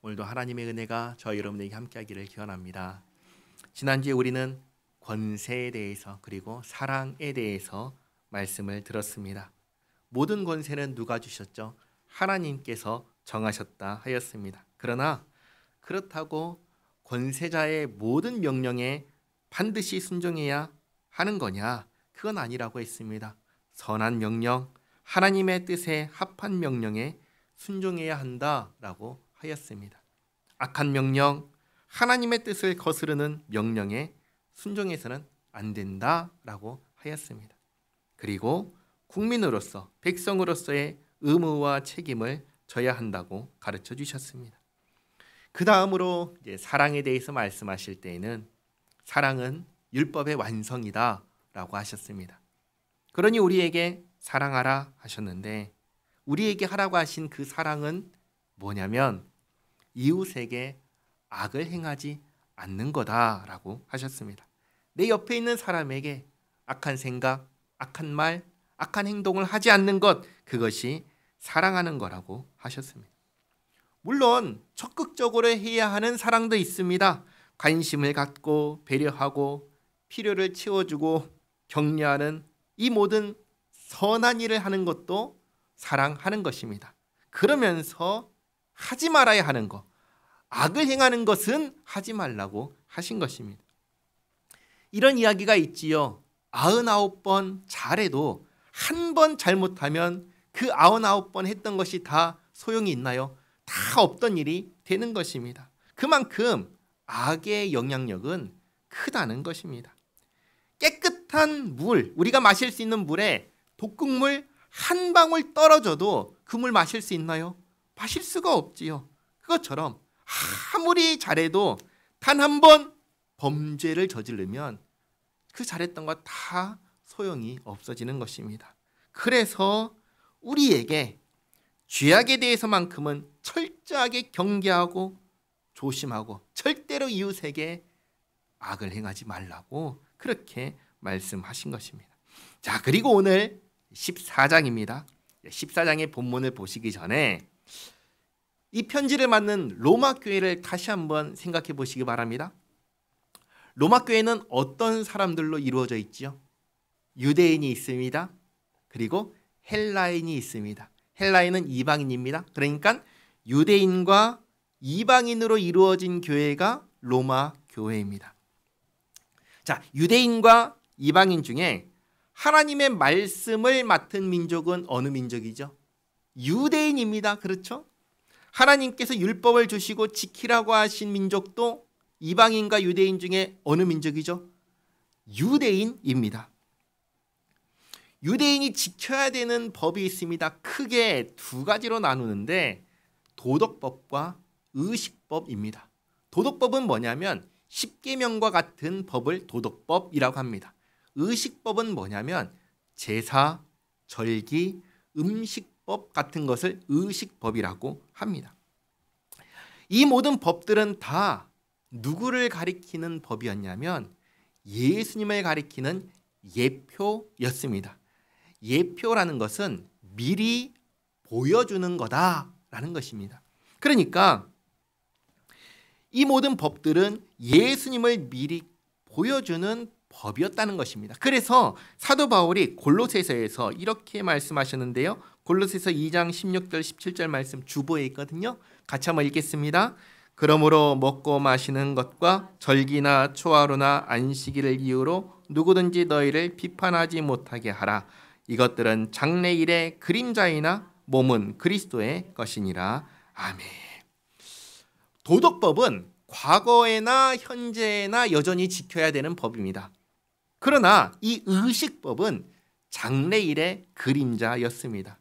오늘도 하나님의 은혜가 저희 여러분에게 함께하기를 기원합니다. 지난주에 우리는 권세에 대해서 그리고 사랑에 대해서 말씀을 들었습니다. 모든 권세는 누가 주셨죠? 하나님께서 정하셨다 하였습니다. 그러나 그렇다고 권세자의 모든 명령에 반드시 순종해야 하는 거냐? 그건 아니라고 했습니다. 선한 명령, 하나님의 뜻에 합한 명령에 순종해야 한다라고 하였습니다. 악한 명령, 하나님의 뜻을 거스르는 명령에 순종해서는 안 된다라고 하였습니다. 그리고 국민으로서, 백성으로서의 의무와 책임을 져야 한다고 가르쳐 주셨습니다. 그 다음으로 사랑에 대해서 말씀하실 때에는 사랑은 율법의 완성이다라고 하셨습니다. 그러니 우리에게 사랑하라 하셨는데 우리에게 하라고 하신 그 사랑은 뭐냐면 이웃에게 악을 행하지 않는 거다라고 하셨습니다. 내 옆에 있는 사람에게 악한 생각, 악한 말, 악한 행동을 하지 않는 것, 그것이 사랑하는 거라고 하셨습니다. 물론 적극적으로 해야 하는 사랑도 있습니다. 관심을 갖고 배려하고 필요를 채워주고 격려하는 이 모든 선한 일을 하는 것도 사랑하는 것입니다. 그러면서 하지 말아야 하는 것, 악을 행하는 것은 하지 말라고 하신 것입니다. 이런 이야기가 있지요. 99번 잘해도 한 번 잘못하면 그 99번 했던 것이 다 소용이 있나요? 다 없던 일이 되는 것입니다. 그만큼 악의 영향력은 크다는 것입니다. 깨끗한 물, 우리가 마실 수 있는 물에 독극물 한 방울 떨어져도 그 물 마실 수 있나요? 마실 수가 없지요. 그것처럼 아무리 잘해도 단 한 번 범죄를 저지르면 그 잘했던 것 다 소용이 없어지는 것입니다. 그래서 우리에게 죄악에 대해서만큼은 철저하게 경계하고 조심하고 절대로 이웃에게 악을 행하지 말라고 그렇게 말씀하신 것입니다. 자, 그리고 오늘 14장입니다. 14장의 본문을 보시기 전에 이 편지를 맡는 로마 교회를 다시 한번 생각해 보시기 바랍니다. 로마 교회는 어떤 사람들로 이루어져 있지요? 유대인이 있습니다. 그리고 헬라인이 있습니다. 헬라인은 이방인입니다. 그러니까 유대인과 이방인으로 이루어진 교회가 로마 교회입니다. 자, 유대인과 이방인 중에 하나님의 말씀을 맡은 민족은 어느 민족이죠? 유대인입니다. 그렇죠? 하나님께서 율법을 주시고 지키라고 하신 민족도 이방인과 유대인 중에 어느 민족이죠? 유대인입니다. 유대인이 지켜야 되는 법이 있습니다. 크게 두 가지로 나누는데 도덕법과 의식법입니다. 도덕법은 뭐냐면 십계명과 같은 법을 도덕법이라고 합니다. 의식법은 뭐냐면 제사, 절기, 음식법 같은 것을 의식법이라고 합니다. 이 모든 법들은 다 누구를 가리키는 법이었냐면 예수님을 가리키는 예표였습니다. 예표라는 것은 미리 보여주는 거다라는 것입니다. 그러니까 이 모든 법들은 예수님을 미리 보여주는 법이었다는 것입니다. 그래서 사도 바울이 골로새서에서 이렇게 말씀하셨는데요. 골로새서 2장 16절 17절 말씀 주보에 있거든요. 같이 한번 읽겠습니다. 그러므로 먹고 마시는 것과 절기나 초하루나 안식일을 이유로 누구든지 너희를 비판하지 못하게 하라. 이것들은 장래일의 그림자이나 몸은 그리스도의 것이니라. 아멘. 도덕법은 과거에나 현재나 여전히 지켜야 되는 법입니다. 그러나 이 의식법은 장래일의 그림자였습니다.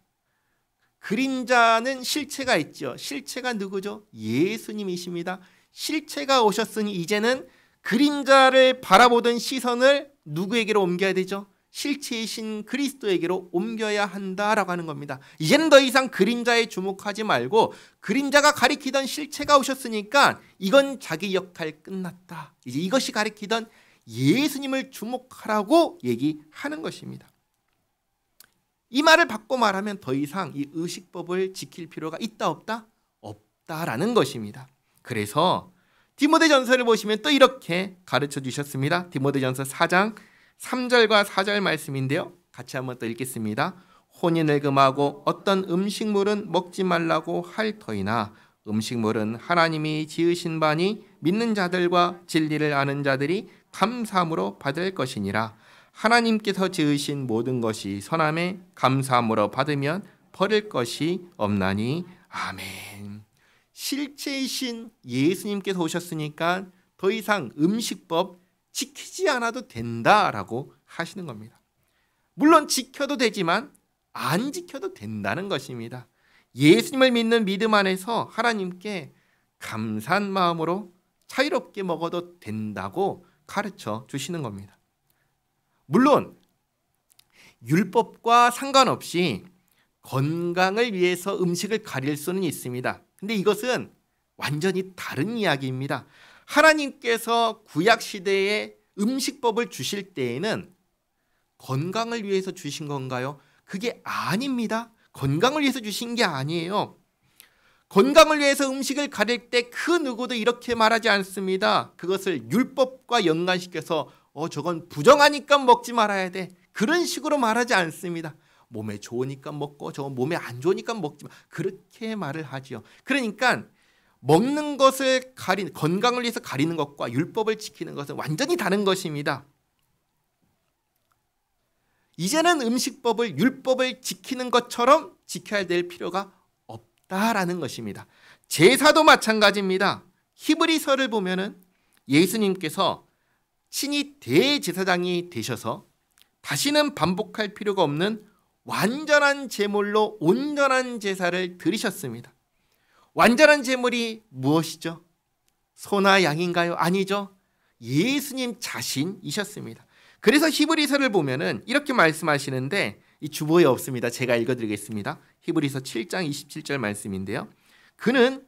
그림자는 실체가 있죠. 실체가 누구죠? 예수님이십니다. 실체가 오셨으니 이제는 그림자를 바라보던 시선을 누구에게로 옮겨야 되죠? 실체이신 그리스도에게로 옮겨야 한다라고 하는 겁니다. 이제는 더 이상 그림자에 주목하지 말고 그림자가 가리키던 실체가 오셨으니까 이건 자기 역할 끝났다. 이제 이것이 가리키던 예수님을 주목하라고 얘기하는 것입니다. 이 말을 바꿔 말하면 더 이상 이 의식법을 지킬 필요가 있다 없다? 없다라는 것입니다. 그래서 디모데전서를 보시면 또 이렇게 가르쳐 주셨습니다. 디모데전서 4장 3절과 4절 말씀인데요. 같이 한번 또 읽겠습니다. 혼인을 금하고 어떤 음식물은 먹지 말라고 할 터이나 음식물은 하나님이 지으신 바니 믿는 자들과 진리를 아는 자들이 감사함으로 받을 것이니라. 하나님께서 지으신 모든 것이 선함에 감사함으로 받으면 버릴 것이 없나니. 아멘. 실체이신 예수님께서 오셨으니까 더 이상 음식법 지키지 않아도 된다라고 하시는 겁니다. 물론 지켜도 되지만 안 지켜도 된다는 것입니다. 예수님을 믿는 믿음 안에서 하나님께 감사한 마음으로 자유롭게 먹어도 된다고 가르쳐 주시는 겁니다. 물론 율법과 상관없이 건강을 위해서 음식을 가릴 수는 있습니다. 근데 이것은 완전히 다른 이야기입니다. 하나님께서 구약시대에 음식법을 주실 때에는 건강을 위해서 주신 건가요? 그게 아닙니다. 건강을 위해서 주신 게 아니에요. 건강을 위해서 음식을 가릴 때 그 누구도 이렇게 말하지 않습니다. 그것을 율법과 연관시켜서 저건 부정하니까 먹지 말아야 돼. 그런 식으로 말하지 않습니다. 몸에 좋으니까 먹고 저건 몸에 안 좋으니까 먹지 마. 그렇게 말을 하지요. 그러니까 먹는 것을 건강을 위해서 가리는 것과 율법을 지키는 것은 완전히 다른 것입니다. 이제는 음식법을 율법을 지키는 것처럼 지켜야 될 필요가 없다라는 것입니다. 제사도 마찬가지입니다. 히브리서를 보면은 예수님께서 친히 대제사장이 되셔서 다시는 반복할 필요가 없는 완전한 제물로 온전한 제사를 드리셨습니다. 완전한 제물이 무엇이죠? 소나 양인가요? 아니죠. 예수님 자신이셨습니다. 그래서 히브리서를 보면은 이렇게 말씀하시는데, 이 주보에 없습니다. 제가 읽어드리겠습니다. 히브리서 7장 27절 말씀인데요. 그는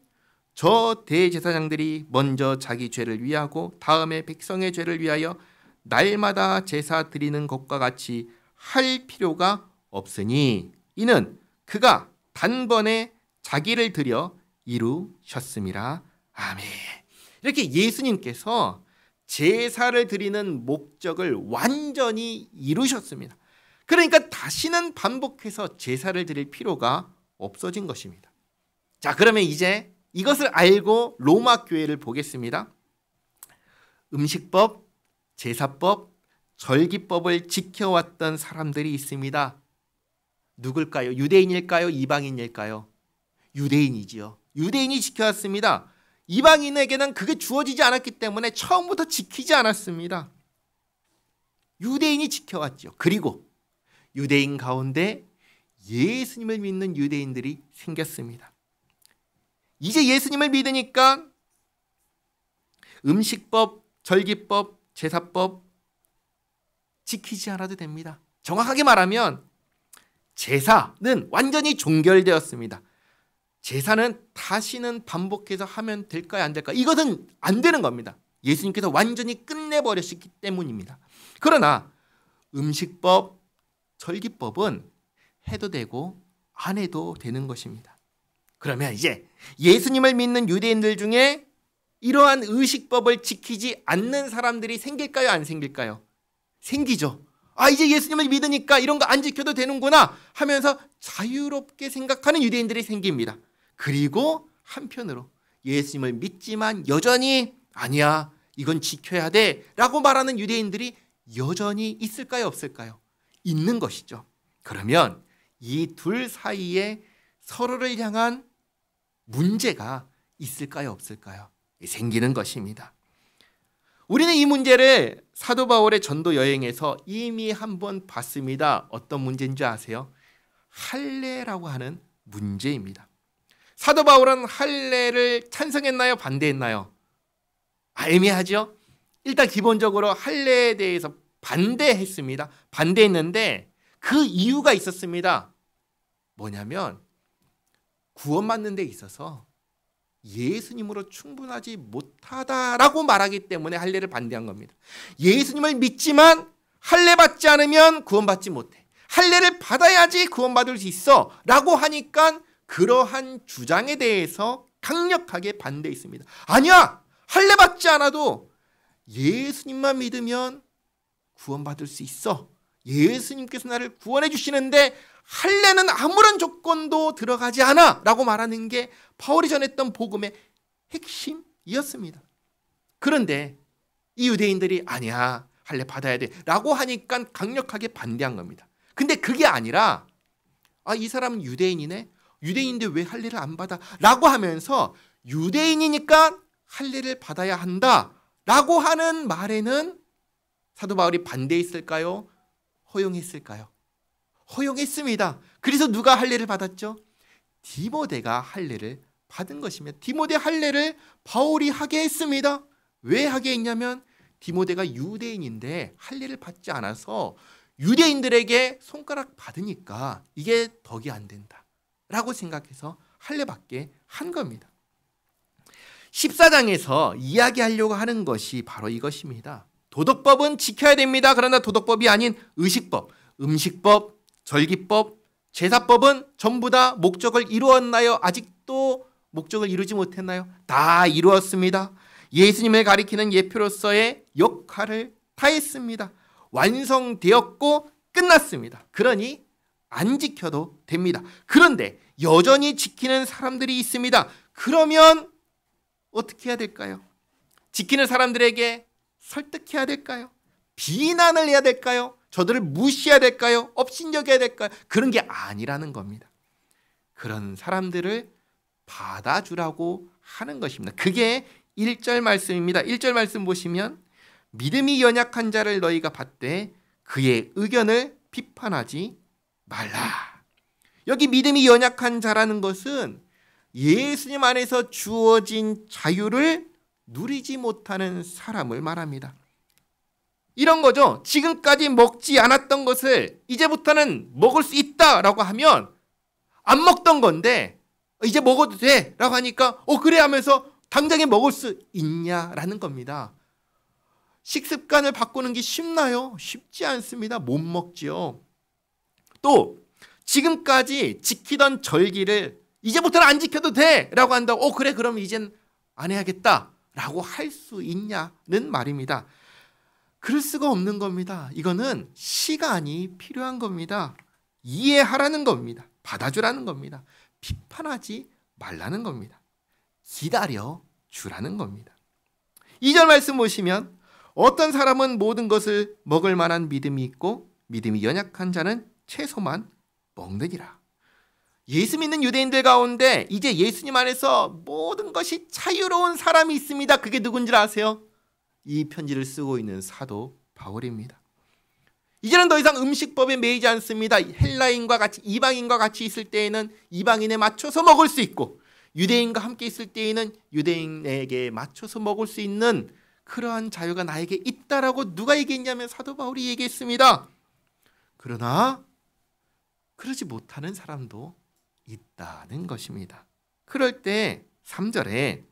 저 대제사장들이 먼저 자기 죄를 위하고 다음에 백성의 죄를 위하여 날마다 제사 드리는 것과 같이 할 필요가 없으니 이는 그가 단번에 자기를 드려 이루셨음이라. 아멘. 이렇게 예수님께서 제사를 드리는 목적을 완전히 이루셨습니다. 그러니까 다시는 반복해서 제사를 드릴 필요가 없어진 것입니다. 자, 그러면 이제 이것을 알고 로마 교회를 보겠습니다. 음식법, 제사법, 절기법을 지켜왔던 사람들이 있습니다. 누굴까요? 유대인일까요? 이방인일까요? 유대인이지요. 유대인이 지켜왔습니다. 이방인에게는 그게 주어지지 않았기 때문에 처음부터 지키지 않았습니다. 유대인이 지켜왔죠. 그리고 유대인 가운데 예수님을 믿는 유대인들이 생겼습니다. 이제 예수님을 믿으니까 음식법, 절기법, 제사법 지키지 않아도 됩니다. 정확하게 말하면 제사는 완전히 종결되었습니다. 제사는 다시는 반복해서 하면 될까요? 안 될까요? 이것은 안 되는 겁니다. 예수님께서 완전히 끝내버렸기 때문입니다. 그러나 음식법, 절기법은 해도 되고 안 해도 되는 것입니다. 그러면 이제 예수님을 믿는 유대인들 중에 이러한 의식법을 지키지 않는 사람들이 생길까요? 안 생길까요? 생기죠. 이제 예수님을 믿으니까 이런 거 안 지켜도 되는구나 하면서 자유롭게 생각하는 유대인들이 생깁니다. 그리고 한편으로 예수님을 믿지만 여전히 아니야, 이건 지켜야 돼 라고 말하는 유대인들이 여전히 있을까요? 없을까요? 있는 것이죠. 그러면 이 둘 사이에 서로를 향한 문제가 있을까요? 없을까요? 생기는 것입니다. 우리는 이 문제를 사도 바울의 전도 여행에서 이미 한번 봤습니다. 어떤 문제인지 아세요? 할례라고 하는 문제입니다. 사도 바울은 할례를 찬성했나요? 반대했나요? 애매하죠? 일단 기본적으로 할례에 대해서 반대했습니다. 반대했는데 그 이유가 있었습니다. 뭐냐면 구원받는 데 있어서 예수님으로 충분하지 못하다라고 말하기 때문에 할례를 반대한 겁니다. 예수님을 믿지만 할례 받지 않으면 구원받지 못해. 할례를 받아야지 구원받을 수 있어 라고 하니까 그러한 주장에 대해서 강력하게 반대했습니다. 아니야! 할례 받지 않아도 예수님만 믿으면 구원받을 수 있어. 예수님께서 나를 구원해 주시는데 할례는 아무런 조건도 들어가지 않아 라고 말하는 게 바울이 전했던 복음의 핵심이었습니다. 그런데 이 유대인들이 아니야, 할례 받아야 돼 라고 하니까 강력하게 반대한 겁니다. 근데 그게 아니라 이 사람은 유대인이네, 유대인인데 왜 할례를 안 받아? 라고 하면서 유대인이니까 할례를 받아야 한다 라고 하는 말에는 사도 바울이 반대했을까요? 허용했을까요? 허용했습니다. 그래서 누가 할례를 받았죠? 디모데가 할례를 받은 것입니다. 디모데 할례를 바울이 하게 했습니다. 왜 하게 했냐면 디모데가 유대인인데 할례를 받지 않아서 유대인들에게 손가락 받으니까 이게 덕이 안 된다 라고 생각해서 할례 받게 한 겁니다. 14장에서 이야기하려고 하는 것이 바로 이것입니다. 도덕법은 지켜야 됩니다. 그러나 도덕법이 아닌 의식법, 음식법, 절기법, 제사법은 전부 다 목적을 이루었나요? 아직도 목적을 이루지 못했나요? 다 이루었습니다. 예수님을 가리키는 예표로서의 역할을 다했습니다. 완성되었고 끝났습니다. 그러니 안 지켜도 됩니다. 그런데 여전히 지키는 사람들이 있습니다. 그러면 어떻게 해야 될까요? 지키는 사람들에게 설득해야 될까요? 비난을 해야 될까요? 저들을 무시해야 될까요? 업신여겨야 될까요? 그런 게 아니라는 겁니다. 그런 사람들을 받아주라고 하는 것입니다. 그게 1절 말씀입니다. 1절 말씀 보시면 믿음이 연약한 자를 너희가 받되 그의 의견을 비판하지 말라. 여기 믿음이 연약한 자라는 것은 예수님 안에서 주어진 자유를 누리지 못하는 사람을 말합니다. 이런 거죠. 지금까지 먹지 않았던 것을 이제부터는 먹을 수 있다라고 하면 안 먹던 건데 이제 먹어도 돼 라고 하니까 그래 하면서 당장에 먹을 수 있냐라는 겁니다. 식습관을 바꾸는 게 쉽나요? 쉽지 않습니다. 못 먹지요. 또 지금까지 지키던 절기를 이제부터는 안 지켜도 돼 라고 한다고 그래 그럼 이젠 안 해야겠다 라고 할 수 있냐는 말입니다. 그럴 수가 없는 겁니다. 이거는 시간이 필요한 겁니다. 이해하라는 겁니다. 받아주라는 겁니다. 비판하지 말라는 겁니다. 기다려 주라는 겁니다. 2절 말씀 보시면 어떤 사람은 모든 것을 먹을 만한 믿음이 있고 믿음이 연약한 자는 채소만 먹느니라. 예수 믿는 유대인들 가운데 이제 예수님 안에서 모든 것이 자유로운 사람이 있습니다. 그게 누군지 아세요? 이 편지를 쓰고 있는 사도 바울입니다. 이제는 더 이상 음식법에 매이지 않습니다. 헬라인과 같이 이방인과 같이 있을 때에는 이방인에 맞춰서 먹을 수 있고 유대인과 함께 있을 때에는 유대인에게 맞춰서 먹을 수 있는 그러한 자유가 나에게 있다라고 누가 얘기했냐면 사도 바울이 얘기했습니다. 그러나 그러지 못하는 사람도 있다는 것입니다. 그럴 때 3절에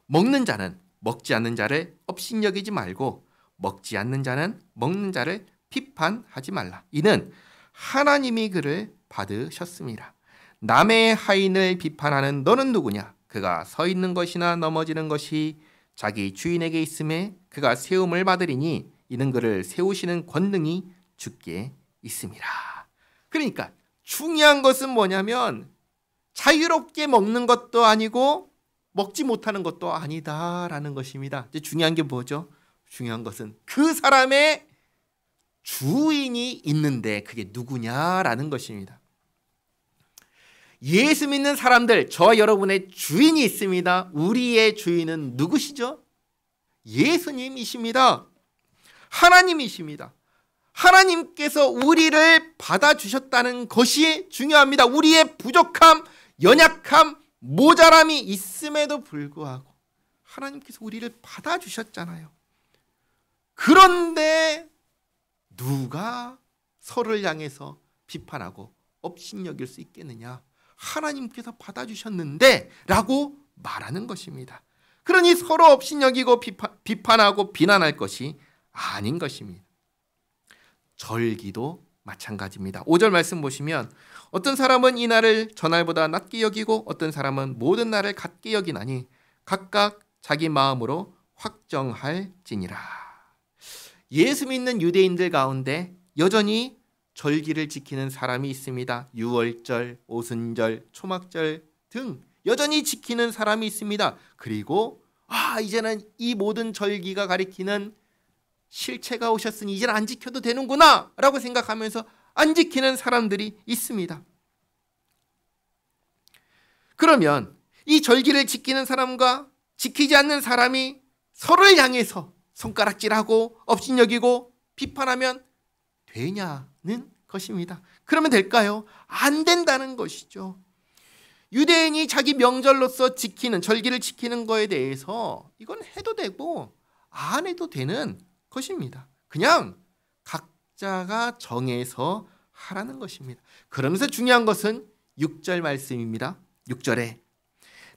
먹는 자는 먹지 않는 자를 업신여기지 말고 먹지 않는 자는 먹는 자를 비판하지 말라. 이는 하나님이 그를 받으셨습니다. 남의 하인을 비판하는 너는 누구냐? 그가 서 있는 것이나 넘어지는 것이 자기 주인에게 있음에 그가 세움을 받으리니 이는 그를 세우시는 권능이 주께 있습니다. 그러니까 중요한 것은 뭐냐면 자유롭게 먹는 것도 아니고 먹지 못하는 것도 아니다라는 것입니다. 이제 중요한 게 뭐죠? 중요한 것은 그 사람의 주인이 있는데 그게 누구냐라는 것입니다. 예수 믿는 사람들, 저와 여러분의 주인이 있습니다. 우리의 주인은 누구시죠? 예수님이십니다. 하나님이십니다. 하나님께서 우리를 받아주셨다는 것이 중요합니다. 우리의 부족함, 연약함, 모자람이 있음에도 불구하고 하나님께서 우리를 받아주셨잖아요. 그런데 누가 서로를 향해서 비판하고 업신여길 수 있겠느냐? 하나님께서 받아주셨는데 라고 말하는 것입니다. 그러니 서로 업신여기고 비판하고 비난할 것이 아닌 것입니다. 절기도 마찬가지입니다. 5절 말씀 보시면 어떤 사람은 이 날을 저날보다 낮게 여기고 어떤 사람은 모든 날을 같게 여기나니 각각 자기 마음으로 확정할지니라. 예수 믿는 유대인들 가운데 여전히 절기를 지키는 사람이 있습니다. 유월절, 오순절, 초막절 등 여전히 지키는 사람이 있습니다. 그리고 이제는 이 모든 절기가 가리키는 실체가 오셨으니 이제는 안 지켜도 되는구나 라고 생각하면서 안 지키는 사람들이 있습니다. 그러면 이 절기를 지키는 사람과 지키지 않는 사람이 서로를 향해서 손가락질하고 업신여기고 비판하면 되냐는 것입니다. 그러면 될까요? 안 된다는 것이죠. 유대인이 자기 명절로서 지키는 절기를 지키는 거에 대해서 이건 해도 되고 안 해도 되는 것입니다. 그냥 각자가 정해서 하라는 것입니다. 그러면서 중요한 것은 6절 말씀입니다. 6절에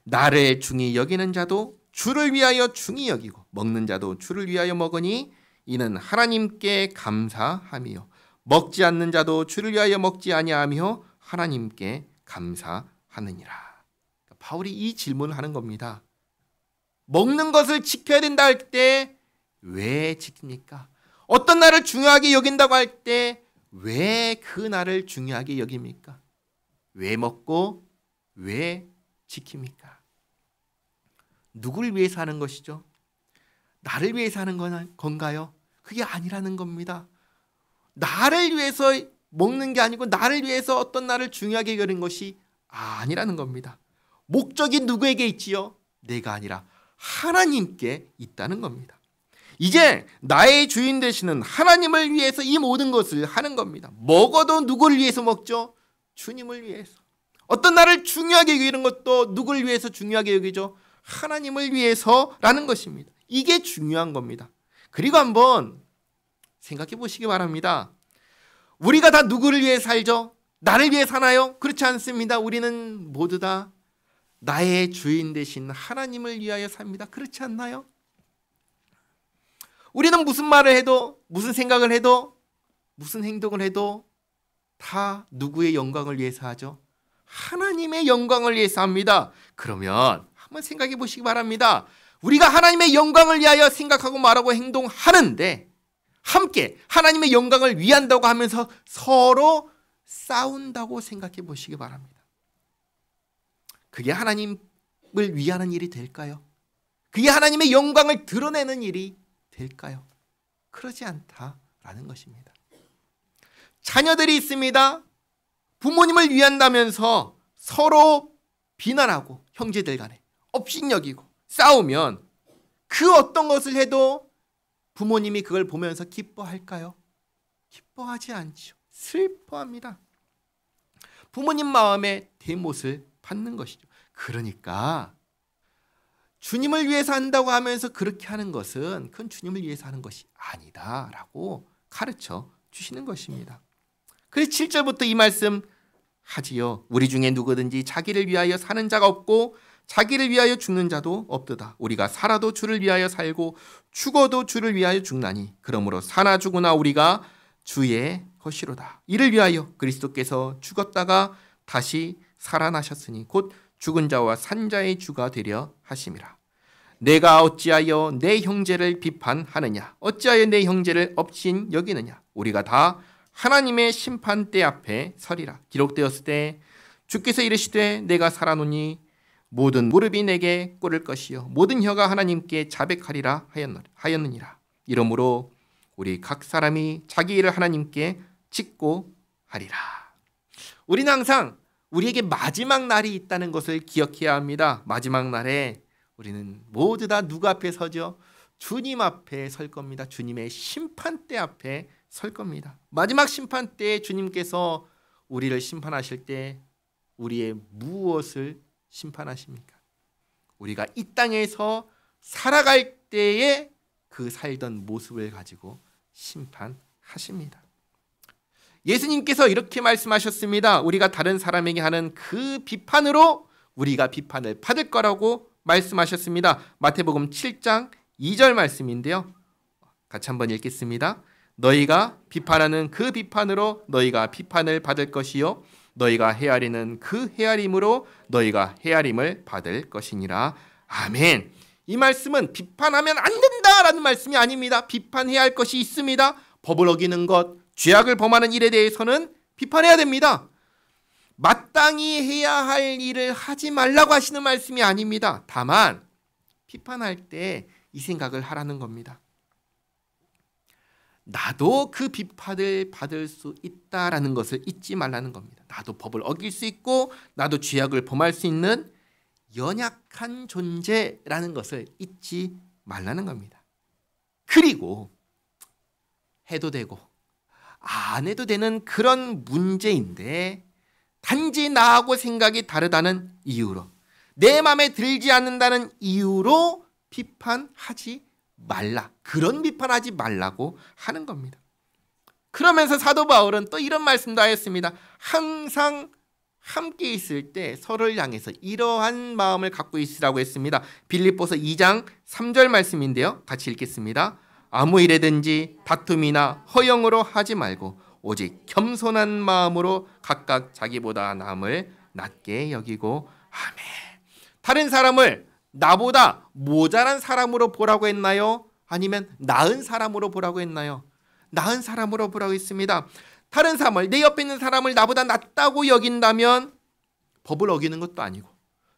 나를 중히 여기는 자도 주를 위하여 중히 여기고 먹는 자도 주를 위하여 먹으니 이는 하나님께 감사함이요 먹지 않는 자도 주를 위하여 먹지 아니하며 하나님께 감사하느니라. 바울이 이 질문을 하는 겁니다. 먹는 것을 지켜야 된다 할 때 왜 지킵니까? 어떤 날을 중요하게 여긴다고 할 때 왜 그 날을 중요하게 여깁니까? 왜 먹고 왜 지킵니까? 누구를 위해서 하는 것이죠? 나를 위해서 하는 건가요? 그게 아니라는 겁니다. 나를 위해서 먹는 게 아니고 나를 위해서 어떤 날을 중요하게 여긴 것이 아니라는 겁니다. 목적이 누구에게 있지요? 내가 아니라 하나님께 있다는 겁니다. 이제 나의 주인 되시는 하나님을 위해서 이 모든 것을 하는 겁니다. 먹어도 누구를 위해서 먹죠? 주님을 위해서. 어떤 날을 중요하게 여기는 것도 누구를 위해서 중요하게 여기죠? 하나님을 위해서라는 것입니다. 이게 중요한 겁니다. 그리고 한번 생각해 보시기 바랍니다. 우리가 다 누구를 위해 살죠? 나를 위해 사나요? 그렇지 않습니다. 우리는 모두 다 나의 주인 되신 하나님을 위하여 삽니다. 그렇지 않나요? 우리는 무슨 말을 해도 무슨 생각을 해도 무슨 행동을 해도 다 누구의 영광을 위해서 하죠? 하나님의 영광을 위해서 합니다. 그러면 한번 생각해 보시기 바랍니다. 우리가 하나님의 영광을 위하여 생각하고 말하고 행동하는데 함께 하나님의 영광을 위한다고 하면서 서로 싸운다고 생각해 보시기 바랍니다. 그게 하나님을 위하는 일이 될까요? 그게 하나님의 영광을 드러내는 일이 될까요? 그러지 않다라는 것입니다. 자녀들이 있습니다. 부모님을 위한다면서 서로 비난하고 형제들 간에 업신여기고 싸우면 그 어떤 것을 해도 부모님이 그걸 보면서 기뻐할까요? 기뻐하지 않죠. 슬퍼합니다. 부모님 마음에 대못을 받는 것이죠. 그러니까 주님을 위해서 한다고 하면서 그렇게 하는 것은 그건 주님을 위해서 하는 것이 아니다라고 가르쳐 주시는 것입니다. 그래서 7절부터 이 말씀 하지요. 우리 중에 누구든지 자기를 위하여 사는 자가 없고 자기를 위하여 죽는 자도 없도다. 우리가 살아도 주를 위하여 살고 죽어도 주를 위하여 죽나니 그러므로 사나 죽으나 우리가 주의 것이로다. 이를 위하여 그리스도께서 죽었다가 다시 살아나셨으니 곧 죽은 자와 산 자의 주가 되려 하심이라. 내가 어찌하여 내 형제를 비판하느냐? 어찌하여 내 형제를 업신 여기느냐? 우리가 다 하나님의 심판대 앞에 서리라. 기록되었을 때 주께서 이르시되 내가 살아노니 모든 무릎이 내게 꿇을 것이요 모든 혀가 하나님께 자백하리라 하였느니라. 이러므로 우리 각 사람이 자기 일을 하나님께 짓고 하리라. 우리는 항상 우리에게 마지막 날이 있다는 것을 기억해야 합니다. 마지막 날에 우리는 모두 다 누구 앞에 서죠? 주님 앞에 설 겁니다. 주님의 심판대 앞에 설 겁니다. 마지막 심판 때에 주님께서 우리를 심판하실 때 우리의 무엇을 심판하십니까? 우리가 이 땅에서 살아갈 때에 그 살던 모습을 가지고 심판하십니다. 예수님께서 이렇게 말씀하셨습니다. 우리가 다른 사람에게 하는 그 비판으로 우리가 비판을 받을 거라고 말씀하셨습니다. 마태복음 7장 2절 말씀인데요. 같이 한번 읽겠습니다. 너희가 비판하는 그 비판으로 너희가 비판을 받을 것이요 너희가 헤아리는 그 헤아림으로 너희가 헤아림을 받을 것이니라. 아멘. 이 말씀은 비판하면 안 된다라는 말씀이 아닙니다. 비판해야 할 것이 있습니다. 법을 어기는 것, 죄악을 범하는 일에 대해서는 비판해야 됩니다. 마땅히 해야 할 일을 하지 말라고 하시는 말씀이 아닙니다. 다만 비판할 때 이 생각을 하라는 겁니다. 나도 그 비판을 받을 수 있다라는 것을 잊지 말라는 겁니다. 나도 법을 어길 수 있고 나도 죄악을 범할 수 있는 연약한 존재라는 것을 잊지 말라는 겁니다. 그리고 해도 되고 안 해도 되는 그런 문제인데 단지 나하고 생각이 다르다는 이유로 내 마음에 들지 않는다는 이유로 비판하지 말라. 그런 비판하지 말라고 하는 겁니다. 그러면서 사도 바울은 또 이런 말씀도 하였습니다. 항상 함께 있을 때 서로를 향해서 이러한 마음을 갖고 있으라고 했습니다. 빌립보서 2장 3절 말씀인데요. 같이 읽겠습니다. 아무 일에든지 다툼이나 허영으로 하지 말고 오직 겸손한 마음으로 각각 자기보다 남을 낮게 여기고 아멘. 다른 사람을 나보다 모자란 사람으로 보라고 했나요? 아니면 나은 사람으로 보라고 했나요? 나은 사람으로 보라고 했습니다. 다른 사람을, 내 옆에 있는 사람을 나보다 낫다고 여긴다면 법을 어기는 것도 아니고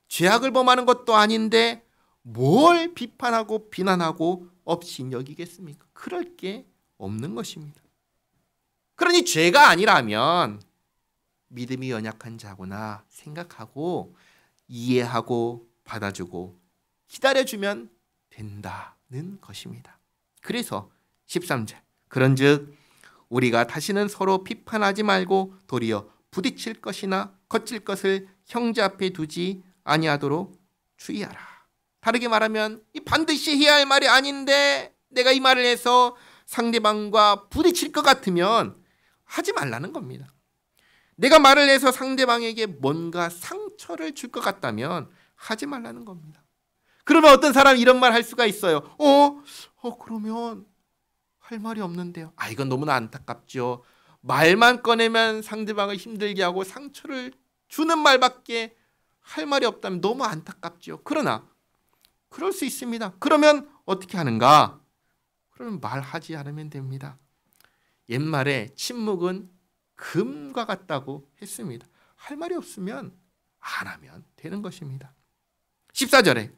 죄악을 범하는 것도 아닌데 뭘 비판하고 비난하고 없이 여기겠습니까? 그럴 게 없는 것입니다. 그러니 죄가 아니라면 믿음이 연약한 자구나 생각하고 이해하고 받아주고 기다려주면 된다는 것입니다. 그래서 13절 그런즉 우리가 다시는 서로 비판하지 말고 도리어 부딪힐 것이나 거칠 것을 형제 앞에 두지 아니하도록 주의하라. 다르게 말하면 이 반드시 해야 할 말이 아닌데 내가 이 말을 해서 상대방과 부딪힐 것 같으면 하지 말라는 겁니다. 내가 말을 해서 상대방에게 뭔가 상처를 줄 것 같다면 하지 말라는 겁니다. 그러면 어떤 사람이 이런 말 할 수가 있어요. 그러면 할 말이 없는데요. 이건 너무나 안타깝죠. 말만 꺼내면 상대방을 힘들게 하고 상처를 주는 말밖에 할 말이 없다면 너무 안타깝죠. 그러나 그럴 수 있습니다. 그러면 어떻게 하는가? 그러면 말하지 않으면 됩니다. 옛말에 침묵은 금과 같다고 했습니다. 할 말이 없으면 안 하면 되는 것입니다. 14절에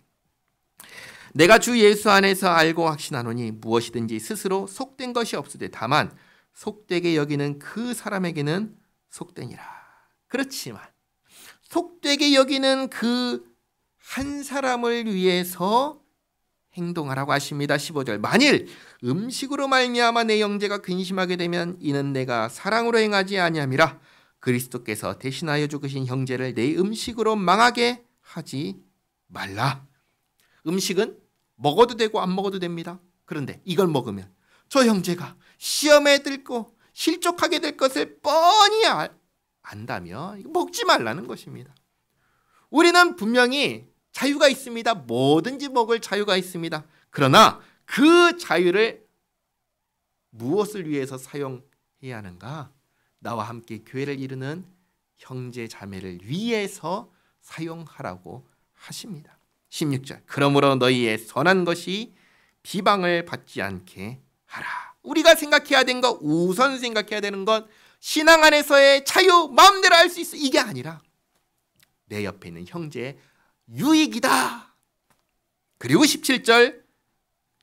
내가 주 예수 안에서 알고 확신하노니 무엇이든지 스스로 속된 것이 없으되 다만 속되게 여기는 그 사람에게는 속되니라. 그렇지만 속되게 여기는 그 한 사람을 위해서 행동하라고 하십니다. 15절 만일 음식으로 말미암아 내 형제가 근심하게 되면 이는 내가 사랑으로 행하지 아니함이라. 그리스도께서 대신하여 죽으신 형제를 내 음식으로 망하게 하지 말라. 음식은 먹어도 되고 안 먹어도 됩니다. 그런데 이걸 먹으면 저 형제가 시험에 들고 실족하게 될 것을 뻔히 안다면 먹지 말라는 것입니다. 우리는 분명히 자유가 있습니다. 뭐든지 먹을 자유가 있습니다. 그러나 그 자유를 무엇을 위해서 사용해야 하는가? 나와 함께 교회를 이루는 형제 자매를 위해서 사용하라고 하십니다. 16절 그러므로 너희의 선한 것이 비방을 받지 않게 하라. 우리가 생각해야 되는 것, 우선 생각해야 되는 것, 신앙 안에서의 자유, 마음대로 할 수 있어, 이게 아니라 내 옆에 있는 형제의 유익이다. 그리고 17절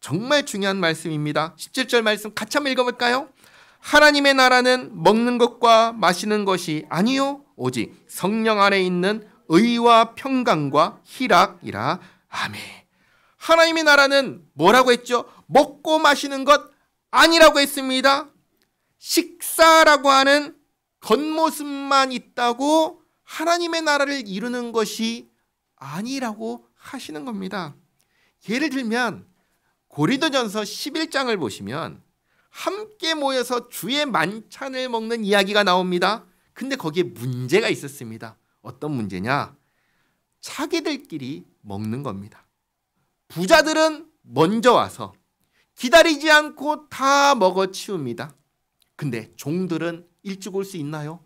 정말 중요한 말씀입니다. 17절 말씀 같이 한번 읽어볼까요? 하나님의 나라는 먹는 것과 마시는 것이 아니요 오직 성령 안에 있는 의와 평강과 희락이라. 아멘. 하나님의 나라는 뭐라고 했죠? 먹고 마시는 것 아니라고 했습니다. 식사라고 하는 겉모습만 있다고 하나님의 나라를 이루는 것이 아니라고 하시는 겁니다. 예를 들면 고린도전서 11장을 보시면 함께 모여서 주의 만찬을 먹는 이야기가 나옵니다. 근데 거기에 문제가 있었습니다. 어떤 문제냐? 자기들끼리 먹는 겁니다. 부자들은 먼저 와서 기다리지 않고 다 먹어치웁니다. 근데 종들은 일찍 올 수 있나요?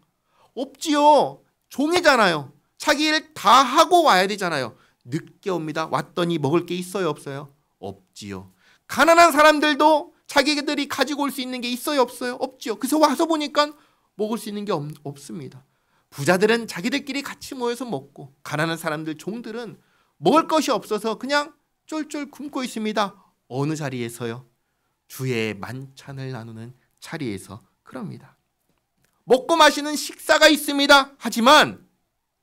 없지요. 종이잖아요. 자기 일 다 하고 와야 되잖아요. 늦게 옵니다. 왔더니 먹을 게 있어요, 없어요? 없지요. 가난한 사람들도 자기들이 가지고 올 수 있는 게 있어요, 없어요? 없지요. 그래서 와서 보니까 먹을 수 있는 게 없습니다. 부자들은 자기들끼리 같이 모여서 먹고, 가난한 사람들, 종들은 먹을 것이 없어서 그냥 쫄쫄 굶고 있습니다. 어느 자리에서요? 주의 만찬을 나누는 자리에서 그럽니다. 먹고 마시는 식사가 있습니다. 하지만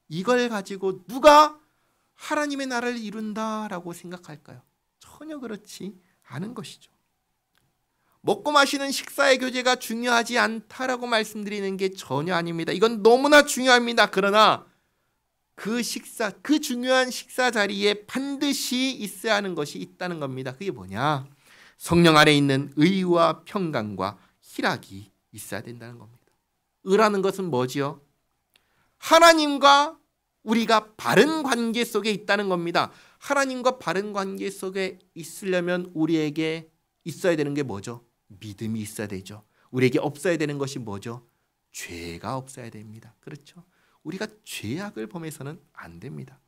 이걸 가지고 누가 하나님의 나라를 이룬다라고 생각할까요? 전혀 그렇지 않은 것이죠. 먹고 마시는 식사의 교제가 중요하지 않다라고 말씀드리는 게 전혀 아닙니다. 이건 너무나 중요합니다. 그러나 그 중요한 식사 자리에 반드시 있어야 하는 것이 있다는 겁니다. 그게 뭐냐? 성령 안에 있는 의와 평강과 희락이 있어야 된다는 겁니다. 의라는 것은 뭐지요? 하나님과 우리가 바른 관계 속에 있다는 겁니다. 하나님과 바른 관계 속에 있으려면 우리에게 있어야 되는 게 뭐죠? 믿음이 있어야 되죠. 우리에게 없어야 되는 것이 뭐죠? 죄가 없어야 됩니다. 그렇죠? 우리가 죄악을 범해서는 안 됩니다.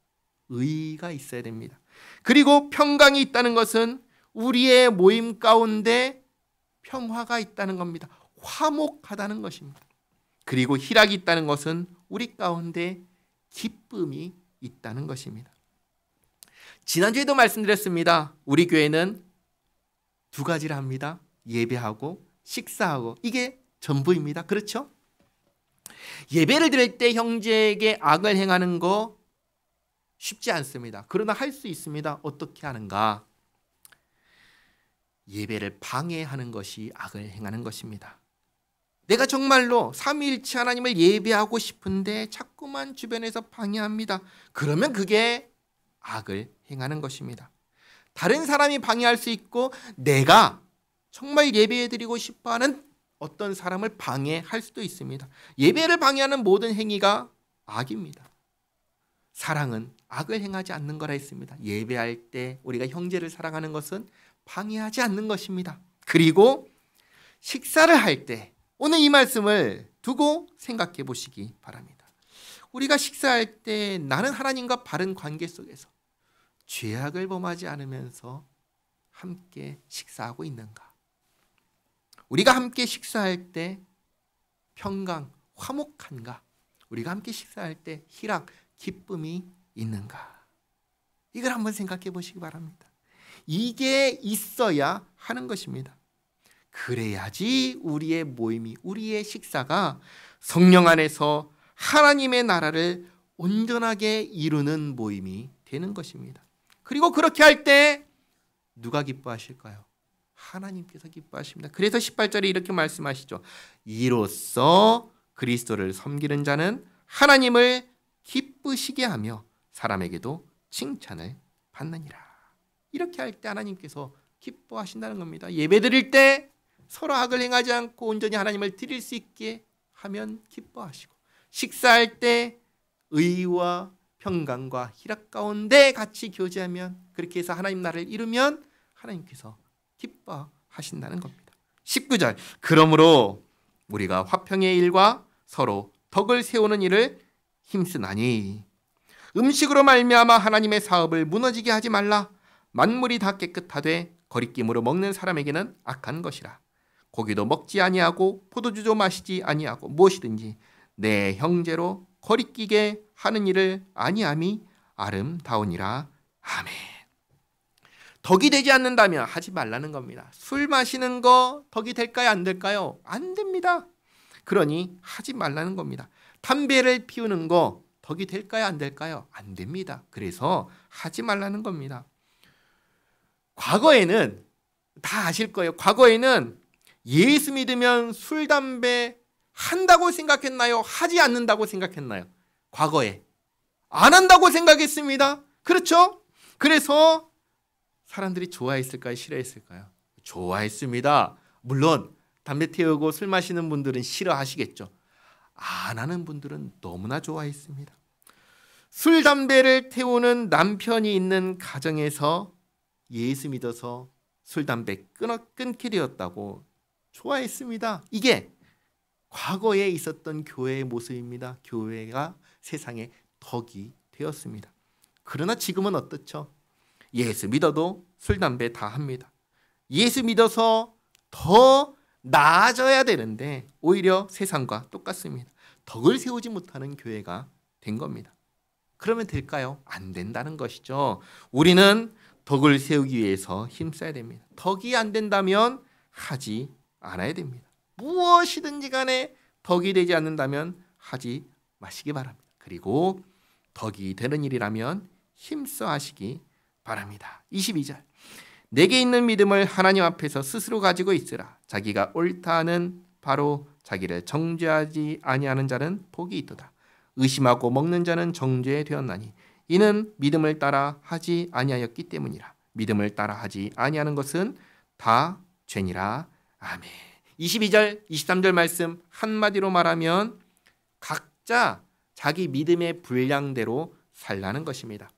의가 있어야 됩니다. 그리고 평강이 있다는 것은 우리의 모임 가운데 평화가 있다는 겁니다. 화목하다는 것입니다. 그리고 희락이 있다는 것은 우리 가운데 기쁨이 있다는 것입니다. 지난주에도 말씀드렸습니다. 우리 교회는 두 가지를 합니다. 예배하고 식사하고, 이게 전부입니다. 그렇죠? 예배를 드릴 때 형제에게 악을 행하는 거 쉽지 않습니다. 그러나 할 수 있습니다. 어떻게 하는가? 예배를 방해하는 것이 악을 행하는 것입니다. 내가 정말로 삼위일체 하나님을 예배하고 싶은데 자꾸만 주변에서 방해합니다. 그러면 그게 악을 행하는 것입니다. 다른 사람이 방해할 수 있고, 내가 정말 예배해드리고 싶어하는 어떤 사람을 방해할 수도 있습니다. 예배를 방해하는 모든 행위가 악입니다. 사랑은 악을 행하지 않는 거라 했습니다. 예배할 때 우리가 형제를 사랑하는 것은 방해하지 않는 것입니다. 그리고 식사를 할 때, 오늘 이 말씀을 두고 생각해 보시기 바랍니다. 우리가 식사할 때 나는 하나님과 바른 관계 속에서 죄악을 범하지 않으면서 함께 식사하고 있는가? 우리가 함께 식사할 때 평강, 화목한가? 우리가 함께 식사할 때 희락, 기쁨이 있는가? 이걸 한번 생각해 보시기 바랍니다. 이게 있어야 하는 것입니다. 그래야지 우리의 모임이, 우리의 식사가 성령 안에서 하나님의 나라를 온전하게 이루는 모임이 되는 것입니다. 그리고 그렇게 할 때 누가 기뻐하실까요? 하나님께서 기뻐하십니다. 그래서 18절에 이렇게 말씀하시죠. 이로써 그리스도를 섬기는 자는 하나님을 기쁘시게 하며 사람에게도 칭찬을 받느니라. 이렇게 할 때 하나님께서 기뻐하신다는 겁니다. 예배 드릴 때 서로 악을 행하지 않고 온전히 하나님을 드릴 수 있게 하면 기뻐하시고, 식사할 때 의와 평강과 희락 가운데 같이 교제하면, 그렇게 해서 하나님 나라를 이루면 하나님께서 기뻐하신다는 겁니다. 19절, 그러므로 우리가 화평의 일과 서로 덕을 세우는 일을 힘쓰나니 음식으로 말미암아 하나님의 사업을 무너지게 하지 말라. 만물이 다 깨끗하되 거리낌으로 먹는 사람에게는 악한 것이라. 고기도 먹지 아니하고 포도주도 마시지 아니하고 무엇이든지 내 형제로 거리끼게 하는 일을 아니함이 아름다우니라. 아멘. 덕이 되지 않는다면 하지 말라는 겁니다. 술 마시는 거 덕이 될까요? 안 될까요? 안 됩니다. 그러니 하지 말라는 겁니다. 담배를 피우는 거 덕이 될까요? 안 될까요? 안 됩니다. 그래서 하지 말라는 겁니다. 과거에는 다 아실 거예요. 과거에는 예수 믿으면 술, 담배 한다고 생각했나요? 하지 않는다고 생각했나요? 과거에 안 한다고 생각했습니다. 그렇죠? 그래서 사람들이 좋아했을까요? 싫어했을까요? 좋아했습니다. 물론 담배 태우고 술 마시는 분들은 싫어하시겠죠. 안 하는 분들은 너무나 좋아했습니다. 술, 담배를 태우는 남편이 있는 가정에서 예수 믿어서 술, 담배 끊게 되었다고 좋아했습니다. 이게 과거에 있었던 교회의 모습입니다. 교회가 세상의 덕이 되었습니다. 그러나 지금은 어떻죠? 예수 믿어도 술, 담배 다 합니다. 예수 믿어서 더 나아져야 되는데 오히려 세상과 똑같습니다. 덕을 세우지 못하는 교회가 된 겁니다. 그러면 될까요? 안 된다는 것이죠. 우리는 덕을 세우기 위해서 힘써야 됩니다. 덕이 안 된다면 하지 않아야 됩니다. 무엇이든지 간에 덕이 되지 않는다면 하지 마시기 바랍니다. 그리고 덕이 되는 일이라면 힘써 하시기 바랍니다. 22절. 내게 있는 믿음을 하나님 앞에서 스스로 가지고 있으라. 자기가 옳다 하는 바로 자기를 정죄하지 아니하는 자는 복이 있도다. 의심하고 먹는 자는 정죄 되었나니 이는 믿음을 따라 하지 아니하였기 때문이라. 믿음을 따라 하지 아니하는 것은 다 죄니라. 아멘. 22절, 23절 말씀 한마디로 말하면 각자 자기 믿음의 분량대로 살라는 것입니다.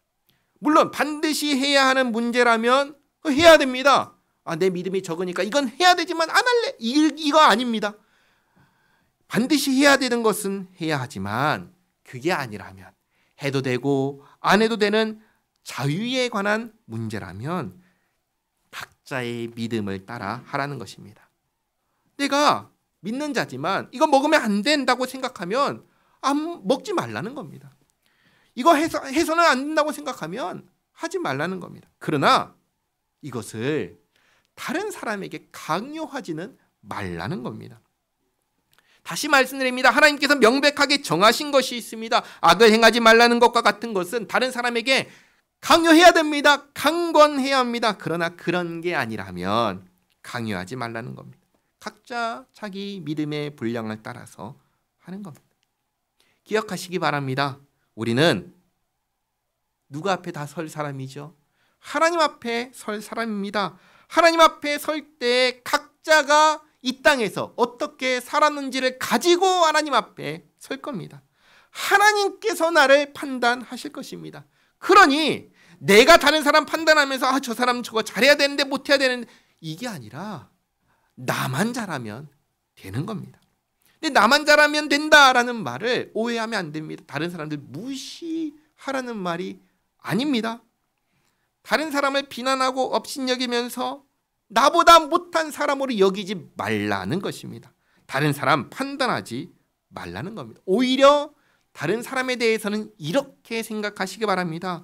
물론 반드시 해야 하는 문제라면 해야 됩니다. 내 믿음이 적으니까 이건 해야 되지만 안 할래. 이거 아닙니다. 반드시 해야 되는 것은 해야 하지만 그게 아니라면 해도 되고 안 해도 되는 자유에 관한 문제라면 각자의 믿음을 따라 하라는 것입니다. 내가 믿는 자지만 이거 먹으면 안 된다고 생각하면 먹지 말라는 겁니다. 이거 해서는 안 된다고 생각하면 하지 말라는 겁니다. 그러나 이것을 다른 사람에게 강요하지는 말라는 겁니다. 다시 말씀드립니다. 하나님께서 명백하게 정하신 것이 있습니다. 악을 행하지 말라는 것과 같은 것은 다른 사람에게 강요해야 됩니다. 강권해야 합니다. 그러나 그런 게 아니라면 강요하지 말라는 겁니다. 각자 자기 믿음의 분량을 따라서 하는 겁니다. 기억하시기 바랍니다. 우리는 누구 앞에 다 설 사람이죠? 하나님 앞에 설 사람입니다. 하나님 앞에 설 때 각자가 이 땅에서 어떻게 살았는지를 가지고 하나님 앞에 설 겁니다. 하나님께서 나를 판단하실 것입니다. 그러니 내가 다른 사람 판단하면서 저 사람 저거 잘해야 되는데 못해야 되는데 이게 아니라 나만 잘하면 되는 겁니다. 근데 나만 잘하면 된다라는 말을 오해하면 안 됩니다. 다른 사람들 무시하라는 말이 아닙니다. 다른 사람을 비난하고 업신여기면서 나보다 못한 사람으로 여기지 말라는 것입니다. 다른 사람 판단하지 말라는 겁니다. 오히려 다른 사람에 대해서는 이렇게 생각하시기 바랍니다.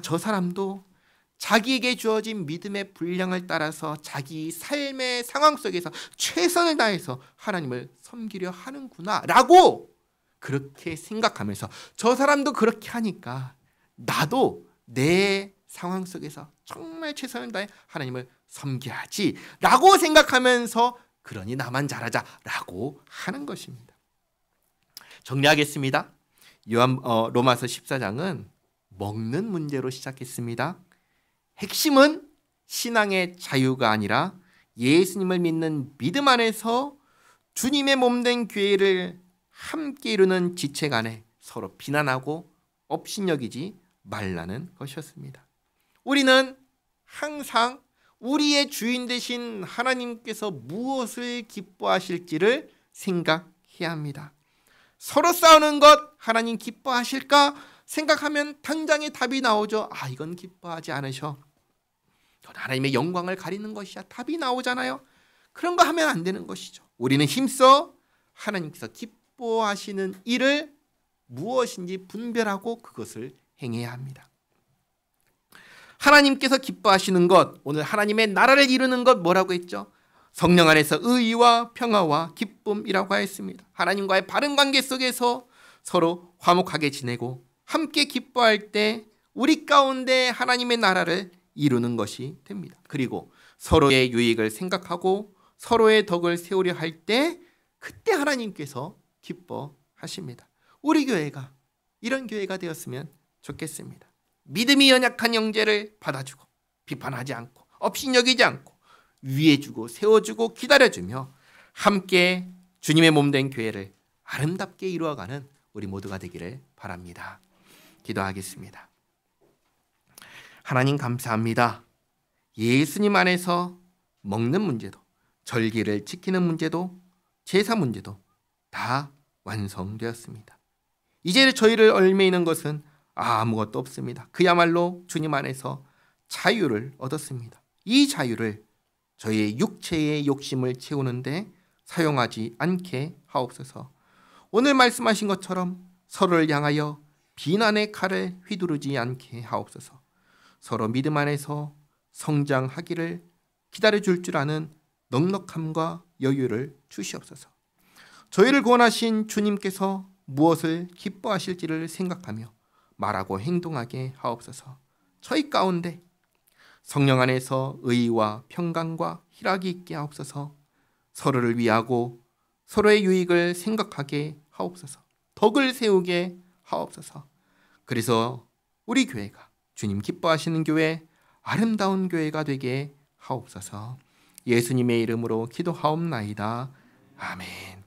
저 사람도 자기에게 주어진 믿음의 분량을 따라서 자기 삶의 상황 속에서 최선을 다해서 하나님을 섬기려 하는구나 라고 그렇게 생각하면서 저 사람도 그렇게 하니까 나도 내 상황 속에서 정말 최선을 다해 하나님을 섬겨야지 라고 생각하면서 그러니 나만 잘하자 라고 하는 것입니다. 정리하겠습니다. 로마서 14장은 먹는 문제로 시작했습니다. 핵심은 신앙의 자유가 아니라 예수님을 믿는 믿음 안에서 주님의 몸된 교회를 함께 이루는 지체 간에 서로 비난하고 업신여기지 말라는 것이었습니다. 우리는 항상 우리의 주인 되신 하나님께서 무엇을 기뻐하실지를 생각해야 합니다. 서로 싸우는 것 하나님 기뻐하실까 생각하면 당장의 답이 나오죠. 이건 기뻐하지 않으셔. 하나님의 영광을 가리는 것이야. 답이 나오잖아요. 그런 거 하면 안 되는 것이죠. 우리는 힘써 하나님께서 기뻐하시는 일을 무엇인지 분별하고 그것을 행해야 합니다. 하나님께서 기뻐하시는 것, 오늘 하나님의 나라를 이루는 것 뭐라고 했죠? 성령 안에서 의와 평화와 기쁨이라고 하였습니다. 하나님과의 바른 관계 속에서 서로 화목하게 지내고 함께 기뻐할 때 우리 가운데 하나님의 나라를 이루는 것이 됩니다. 그리고 서로의 유익을 생각하고 서로의 덕을 세우려 할 때 그때 하나님께서 기뻐하십니다. 우리 교회가 이런 교회가 되었으면 좋겠습니다. 믿음이 연약한 형제를 받아주고 비판하지 않고 업신여기지 않고 위해주고 세워주고 기다려주며 함께 주님의 몸된 교회를 아름답게 이루어가는 우리 모두가 되기를 바랍니다. 기도하겠습니다. 하나님 감사합니다. 예수님 안에서 먹는 문제도, 절기를 지키는 문제도, 제사 문제도 다 완성되었습니다. 이제 저희를 얽매이는 것은 아무것도 없습니다. 그야말로 주님 안에서 자유를 얻었습니다. 이 자유를 저희의 육체의 욕심을 채우는데 사용하지 않게 하옵소서. 오늘 말씀하신 것처럼 서로를 향하여 비난의 칼을 휘두르지 않게 하옵소서. 서로 믿음 안에서 성장하기를 기다려줄 줄 아는 넉넉함과 여유를 주시옵소서. 저희를 구원하신 주님께서 무엇을 기뻐하실지를 생각하며 말하고 행동하게 하옵소서. 저희 가운데 성령 안에서 의와 평강과 희락이 있게 하옵소서. 서로를 위하고 서로의 유익을 생각하게 하옵소서. 덕을 세우게 하옵소서. 그래서 우리 교회가 주님 기뻐하시는 교회, 아름다운 교회가 되게 하옵소서. 예수님의 이름으로 기도하옵나이다. 아멘.